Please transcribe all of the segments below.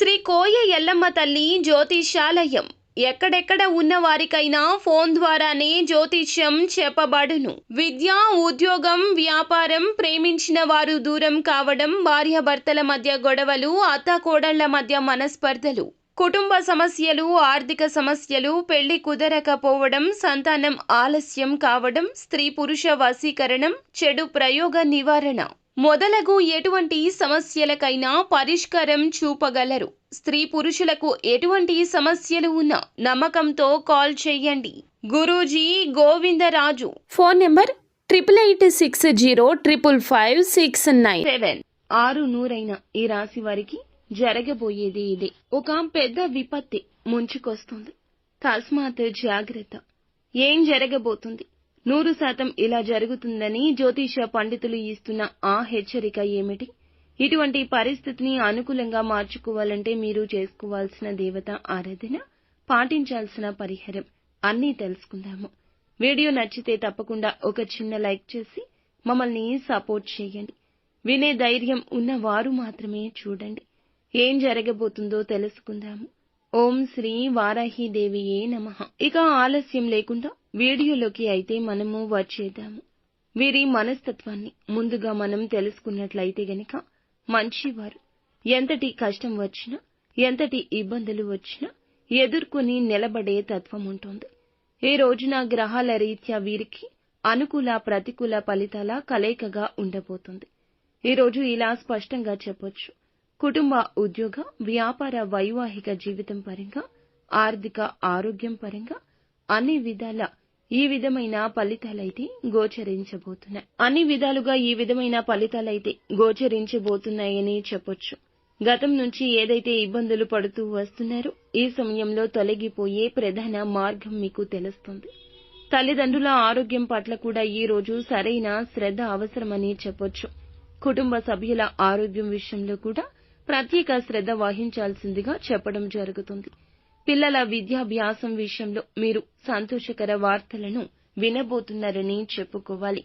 శ్రీ కోయ ఎల్లమ్మ తల్లి జ్యోతిషాలయం ఎక్కడెక్కడ ఉన్న వారికైనా ఫోన్ ద్వారానే జ్యోతిష్యం చెప్పబడును. విద్య, ఉద్యోగం, వ్యాపారం, ప్రేమించిన వారు దూరం కావడం, భార్యాభర్తల మధ్య గొడవలు, అత్తాకోడళ్ల మధ్య మనస్పర్ధలు, కుటుంబ సమస్యలు, ఆర్థిక సమస్యలు, పెళ్లి కుదరకపోవడం, సంతానం ఆలస్యం కావడం, స్త్రీ పురుష వశీకరణం, చెడు ప్రయోగ నివారణ మొదలగు ఎటువంటి సమస్యలకైనా పరిష్కారం చూపగలరు. స్త్రీ పురుషులకు ఎటువంటి సమస్యలు ఉన్నా నమ్మకంతో కాల్ చేయండి. గురూజీ గోవిందరాజు. Phone number 8860555697. 600 ఈ రాశి వారికి జరగబోయేది ఇదే. ఒక పెద్ద విపత్తి ముంచుకొస్తుంది. తస్మాత్ జాగ్రత్త. ఏం జరగబోతుంది? 100% ఇలా జరుగుతుందని జ్యోతిష పండితులు ఇస్తున్న ఆ హెచ్చరిక ఏమిటి? ఇటువంటి పరిస్థితిని అనుకూలంగా మార్చుకోవాలంటే మీరు చేసుకోవాల్సిన దేవత ఆరాధన, పాటించాల్సిన పరిహారం అన్నీ తెలుసుకుందాము. వీడియో నచ్చితే తప్పకుండా ఒక చిన్న లైక్ చేసి మమ్మల్ని సపోర్ట్ చేయండి. వినే ధైర్యం ఉన్న వారు మాత్రమే చూడండి. ఏం జరగబోతుందో తెలుసుకుందాము. ఓం శ్రీ వారాహిదేవియే నమః. ఇక ఆలస్యం లేకుండా వీడియోలోకి అయితే మనము వచ్చేద్దాము. వీరి మనస్తత్వాన్ని ముందుగా మనం తెలుసుకున్నట్లయితే గనక మంచివారు. ఎంతటి కష్టం వచ్చినా, ఎంతటి ఇబ్బందులు వచ్చినా ఎదుర్కొని నిలబడే తత్వం ఉంటుంది. ఈ రోజున గ్రహాల రీత్యా వీరికి అనుకూల, ప్రతికూల ఫలితాల కలయికగా ఉండబోతుంది. ఈ రోజు ఇలా స్పష్టంగా చెప్పొచ్చు. కుటుంబ, ఉద్యోగ, వ్యాపార, వైవాహిక జీవితం పరంగా, ఆర్థిక, ఆరోగ్యం పరంగా అన్ని విధాల ఈ విధమైన ఫలితాలైతే గోచరించబోతున్నాయి. అన్ని విధాలుగా ఈ విధమైన ఫలితాలైతే గోచరించబోతున్నాయని చెప్పొచ్చు. గతం నుంచి ఏదైతే ఇబ్బందులు పడుతూ వస్తున్నారో ఈ సమయంలో తొలగిపోయే ప్రధాన మార్గం మీకు తెలుస్తుంది. తల్లిదండ్రుల ఆరోగ్యం పట్ల కూడా ఈ రోజు సరైన శ్రద్ధ అవసరమని చెప్పొచ్చు. కుటుంబ సభ్యుల ఆరోగ్యం విషయంలో కూడా ప్రత్యేక శ్రద్ధ వహించాల్సిందిగా చెప్పడం జరుగుతుంది. పిల్లల విద్యాభ్యాసం విషయంలో మీరు సంతోషకర వార్తలను వినబోతున్నారని చెప్పుకోవాలి.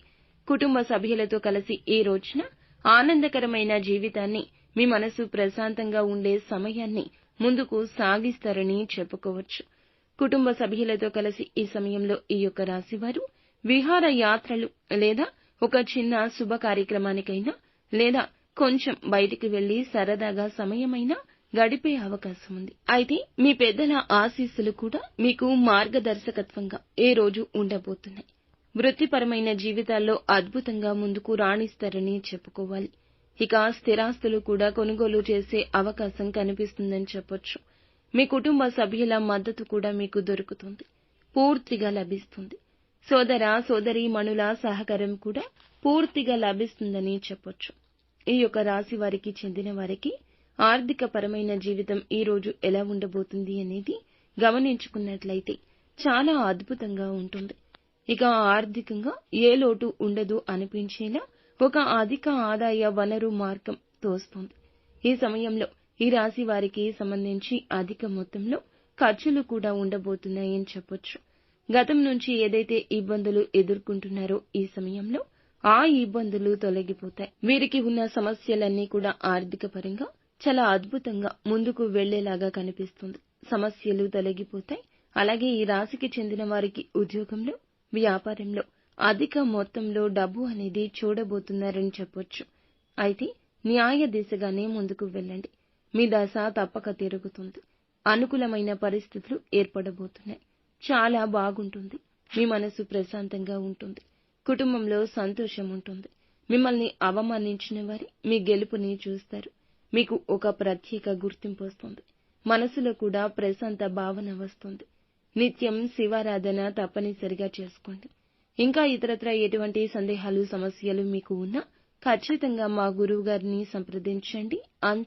కుటుంబ సభ్యులతో కలిసి ఈ రోజున ఆనందకరమైన జీవితాన్ని, మీ మనసు ప్రశాంతంగా ఉండే సమయాన్ని ముందుకు సాగిస్తారని చెప్పుకోవచ్చు. కుటుంబ సభ్యులతో కలిసి ఈ సమయంలో ఈ యొక్క రాశివారు విహార యాత్రలు లేదా ఒక చిన్న శుభ కార్యక్రమానికైనా లేదా కొంచెం బయటికి వెళ్లి సరదాగా సమయమైనా గడిపే అవకాశం ఉంది. అయితే మీ పెద్దల ఆశీస్సులు కూడా మీకు మార్గదర్శకత్వంగా ఈ రోజు ఉండబోతున్నాయి. వృత్తిపరమైన జీవితాల్లో అద్భుతంగా ముందుకు రాణిస్తారని చెప్పుకోవాలి. ఇక స్థిరాస్తులు కూడా కొనుగోలు చేసే అవకాశం కనిపిస్తుందని చెప్పొచ్చు. మీ కుటుంబ సభ్యుల మద్దతు కూడా మీకు దొరుకుతుంది, పూర్తిగా లభిస్తుంది. సోదర సోదరీమణుల సహకారం కూడా పూర్తిగా లభిస్తుందని చెప్పొచ్చు. ఈ యొక్క రాశి వారికి చెందిన వారికి ఆర్థిక పరమైన జీవితం ఈ రోజు ఎలా ఉండబోతుంది అనేది గమనించుకున్నట్లయితే చాలా అద్భుతంగా ఉంటుంది. ఇక ఆర్థికంగా ఏ లోటు ఉండదు అనిపించేలా ఒక అధిక ఆదాయ వనరు మార్గం తోస్తుంది. ఈ సమయంలో ఈ రాశి వారికి సంబంధించి అధిక మొత్తంలో ఖర్చులు కూడా ఉండబోతున్నాయని చెప్పొచ్చు. గతం నుంచి ఏదైతే ఇబ్బందులు ఎదుర్కొంటున్నారో ఈ సమయంలో ఆ ఇబ్బందులు తొలగిపోతాయి. వీరికి ఉన్న సమస్యలన్నీ కూడా ఆర్థిక పరంగా చాలా అద్భుతంగా ముందుకు వెళ్లేలాగా కనిపిస్తుంది. సమస్యలు తొలగిపోతాయి. అలాగే ఈ రాశికి చెందిన వారికి ఉద్యోగంలో, వ్యాపారంలో అధిక మొత్తంలో డబ్బు అనేది చూడబోతున్నారని చెప్పొచ్చు. అయితే న్యాయ దిశగానే ముందుకు వెళ్ళండి. మీ దశ తప్పక తిరుగుతుంది. అనుకూలమైన పరిస్థితులు ఏర్పడబోతున్నాయి. చాలా బాగుంటుంది. మీ మనసు ప్రశాంతంగా ఉంటుంది. కుటుంబంలో సంతోషం ఉంటుంది. మిమ్మల్ని అవమానించిన వారి మీ గెలుపుని చూస్తారు. మీకు ఒక ప్రత్యేక గుర్తింపు వస్తుంది. మనసులో కూడా ప్రశాంత భావన వస్తుంది. నిత్యం శివారాధన తప్పనిసరిగా చేసుకోండి. ఇంకా ఇతరత్ర ఎటువంటి సందేహాలు, సమస్యలు మీకు ఉన్నా ఖచ్చితంగా మా గురువు గారిని సంప్రదించండి.